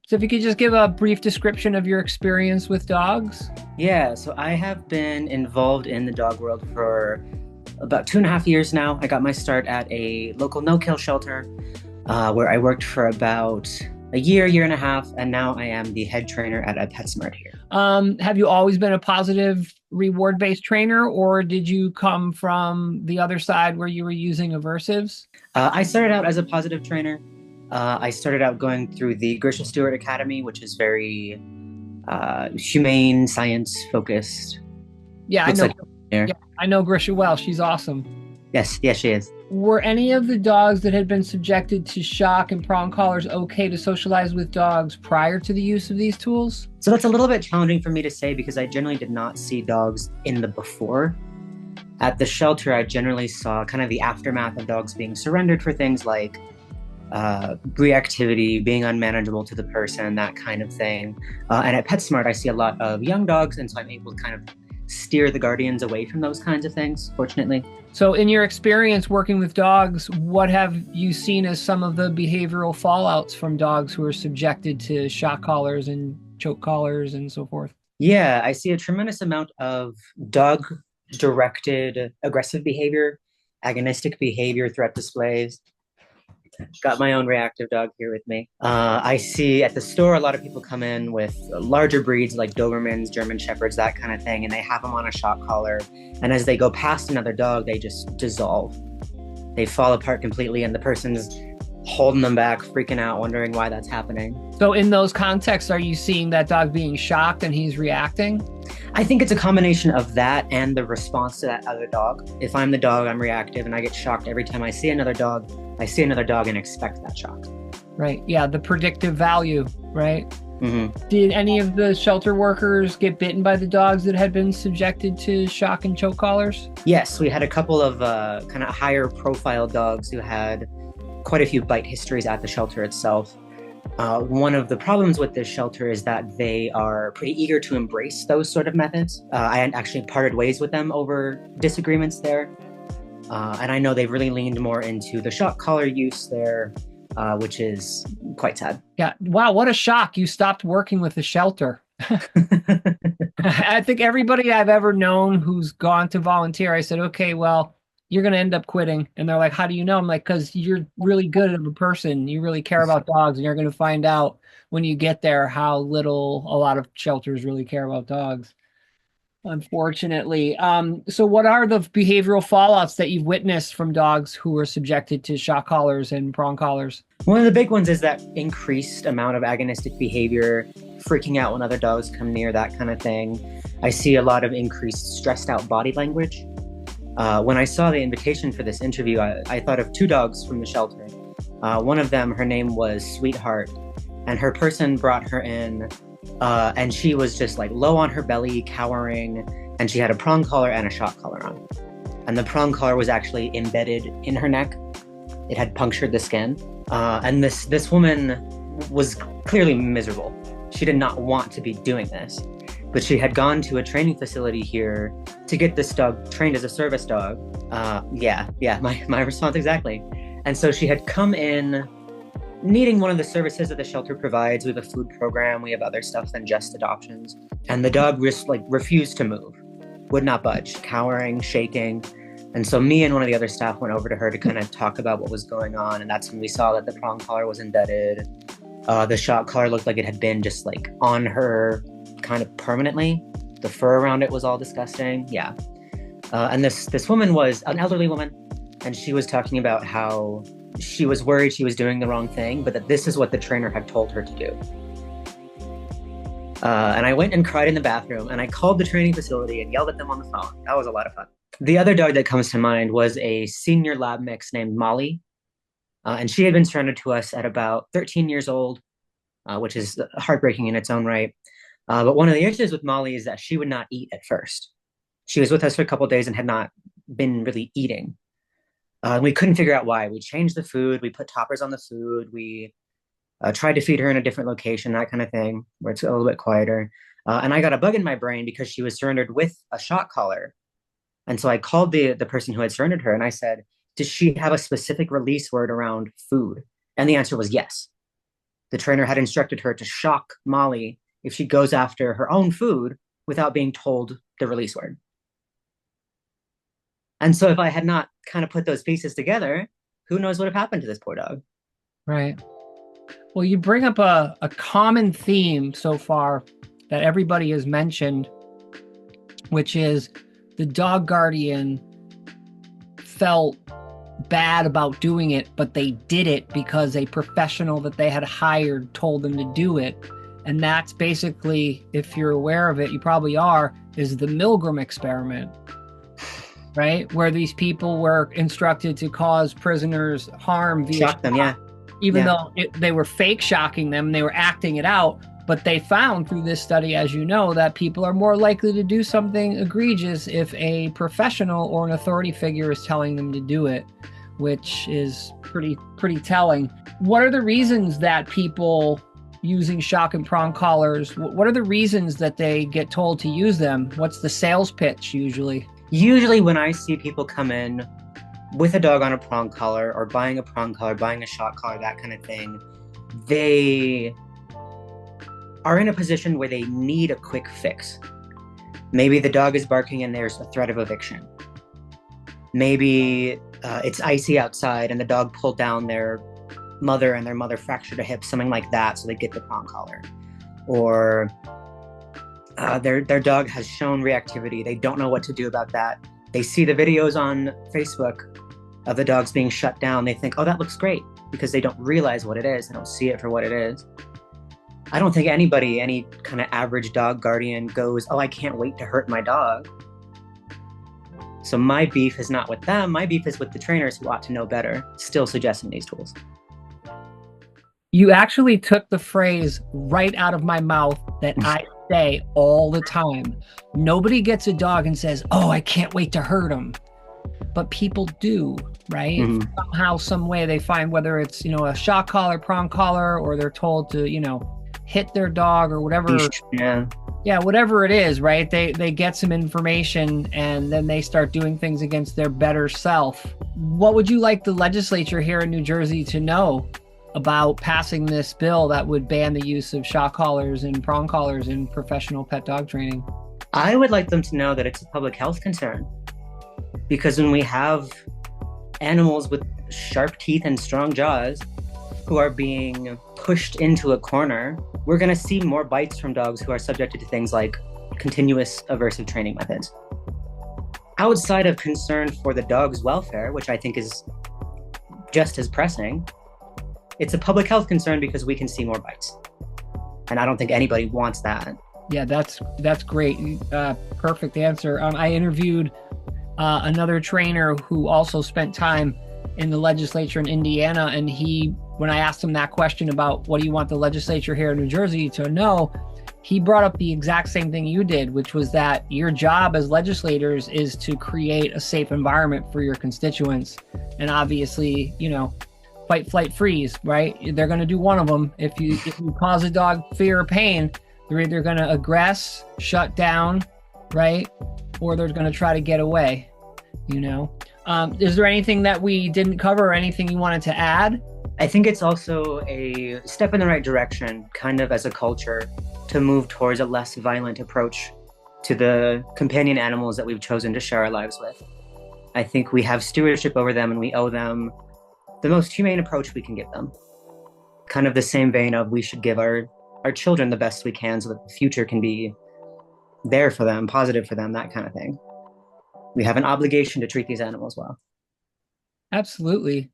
So if you could just give a brief description of your experience with dogs. Yeah, so I have been involved in the dog world for about 2.5 years now. I got my start at a local no-kill shelter where I worked for about a year and a half, and now I am the head trainer at a PetSmart here. Have you always been a positive reward-based trainer, or did you come from the other side where you were using aversives? I started out as a positive trainer. I started out going through the Grisha Stewart Academy, which is very humane, science focused. Yeah, I Looks know. like there. Yeah, I know Grisha well. She's awesome. Yes, she is. Were any of the dogs that had been subjected to shock and prong collars okay to socialize with dogs prior to the use of these tools? So that's a little bit challenging for me to say because I generally did not see dogs in the before. At the shelter, I generally saw kind of the aftermath of dogs being surrendered for things like reactivity, being unmanageable to the person, that kind of thing. And at PetSmart, I see a lot of young dogs, and so I'm able to kind of steer the guardians away from those kinds of things, fortunately. So, in your experience working with dogs, what have you seen as some of the behavioral fallouts from dogs who are subjected to shock collars and choke collars and so forth? Yeah, I see a tremendous amount of dog directed aggressive behavior, agonistic behavior, threat displays. Got my own reactive dog here with me. I see at the store a lot of people come in with larger breeds like Dobermans, German Shepherds, that kind of thing, and they have them on a shock collar. And as they go past another dog, they just dissolve. They fall apart completely, and the person's holding them back, freaking out, wondering why that's happening. So, in those contexts, are you seeing that dog being shocked and he's reacting? I think it's a combination of that and the response to that other dog. If I'm the dog, I'm reactive and I get shocked every time I see another dog. I see another dog and expect that shock. Right. Yeah. The predictive value, right? Mm-hmm. Did any of the shelter workers get bitten by the dogs that had been subjected to shock and choke collars? Yes, we had a couple of kind of higher profile dogs who had quite a few bite histories at the shelter itself. One of the problems with this shelter is that they are pretty eager to embrace those sort of methods. I actually parted ways with them over disagreements there. And I know they've really leaned more into the shock collar use there, which is quite sad. Yeah. Wow. What a shock. You stopped working with the shelter. I think everybody I've ever known who's gone to volunteer, I said, okay, well, you're going to end up quitting. And they're like, how do you know? I'm like, because you're really good of a person. You really care about dogs. And you're going to find out when you get there how little a lot of shelters really care about dogs, unfortunately. So what are the behavioral fallouts that you've witnessed from dogs who are subjected to shock collars and prong collars? One of the big ones is that increased amount of agonistic behavior, freaking out when other dogs come near, that kind of thing. I see a lot of increased stressed out body language. When I saw the invitation for this interview, I thought of two dogs from the shelter. One of them, her name was Sweetheart, and her person brought her in, and she was just like low on her belly, cowering, and she had a prong collar and a shock collar on. And the prong collar was actually embedded in her neck. It had punctured the skin. And this woman was clearly miserable. She did not want to be doing this. But she had gone to a training facility here to get this dog trained as a service dog. My response exactly. And so she had come in needing one of the services that the shelter provides. We have a food program, we have other stuff than just adoptions. And the dog refused to move, would not budge, cowering, shaking. And so me and one of the other staff went over to her to kind of talk about what was going on. And that's when we saw that the prong collar was embedded. The shock collar looked like it had been just like on her kind of permanently. The fur around it was all disgusting. Yeah. And this woman was an elderly woman, and she was talking about how she was worried she was doing the wrong thing, but that this is what the trainer had told her to do. And I went and cried in the bathroom, and I called the training facility and yelled at them on the phone. That was a lot of fun. The other dog that comes to mind was a senior lab mix named Molly. And she had been surrendered to us at about 13 years old, which is heartbreaking in its own right. But one of the issues with Molly is that she would not eat at first. She was with us for a couple of days and had not been really eating. We couldn't figure out why. We changed the food. We put toppers on the food. We tried to feed her in a different location, that kind of thing, where it's a little bit quieter. And I got a bug in my brain because she was surrendered with a shock collar. And so I called the person who had surrendered her and I said, does she have a specific release word around food? And the answer was yes. The trainer had instructed her to shock Molly if she goes after her own food without being told the release word. And so if I had not kind of put those pieces together, who knows what would have happened to this poor dog? Right. Well, you bring up a common theme so far that everybody has mentioned, which is the dog guardian felt bad about doing it, but they did it because a professional that they had hired told them to do it. And that's basically, if you're aware of it, you probably are, is the Milgram experiment, right? Where these people were instructed to cause prisoners harm via Shock them, yeah. even Yeah. though they were fake shocking them, they were acting it out. But they found through this study, as you know, that people are more likely to do something egregious if a professional or an authority figure is telling them to do it, which is pretty telling. What are the reasons that people using shock and prong collars, what are the reasons that they get told to use them? What's the sales pitch usually? Usually when I see people come in with a dog on a prong collar or buying a prong collar, buying a shock collar, that kind of thing, they are in a position where they need a quick fix. Maybe the dog is barking and there's a threat of eviction. Maybe it's icy outside and the dog pulled down their mother and their mother fractured a hip, something like that, so they get the prong collar. Or their dog has shown reactivity. They don't know what to do about that. They see the videos on Facebook of the dogs being shut down. They think, oh, that looks great, because they don't realize what it is. They don't see it for what it is. I don't think anybody, any kind of average dog guardian goes, oh, I can't wait to hurt my dog. So my beef is not with them. My beef is with the trainers who ought to know better, still suggesting these tools. You actually took the phrase right out of my mouth that I say all the time. Nobody gets a dog and says, oh, I can't wait to hurt him. But people do, right? Mm-hmm. Somehow, some way they find, whether it's, a shock collar, prong collar, or they're told to, hit their dog or whatever. Yeah, whatever it is, right? They get some information and then they start doing things against their better self. What would you like the legislature here in New Jersey to know about passing this bill that would ban the use of shock collars and prong collars in professional pet dog training? I would like them to know that it's a public health concern. Because when we have animals with sharp teeth and strong jaws who are being pushed into a corner, we're going to see more bites from dogs who are subjected to things like continuous aversive training methods. Outside of concern for the dog's welfare, which I think is just as pressing, it's a public health concern because we can see more bites. And I don't think anybody wants that. Yeah, that's great. Perfect answer. I interviewed another trainer who also spent time in the legislature in Indiana, and when I asked him that question about what do you want the legislature here in New Jersey to know, he brought up the exact same thing you did, which was that your job as legislators is to create a safe environment for your constituents. And obviously, fight, flight, freeze, right? They're going to do one of them. If you cause a dog fear or pain, they're either going to aggress, shut down, right? Or they're going to try to get away, Is there anything that we didn't cover or anything you wanted to add? I think it's also a step in the right direction, kind of as a culture, to move towards a less violent approach to the companion animals that we've chosen to share our lives with. I think we have stewardship over them and we owe them the most humane approach we can give them. Kind of the same vein of we should give our children the best we can so that the future can be there for them, positive for them, that kind of thing. We have an obligation to treat these animals well. Absolutely.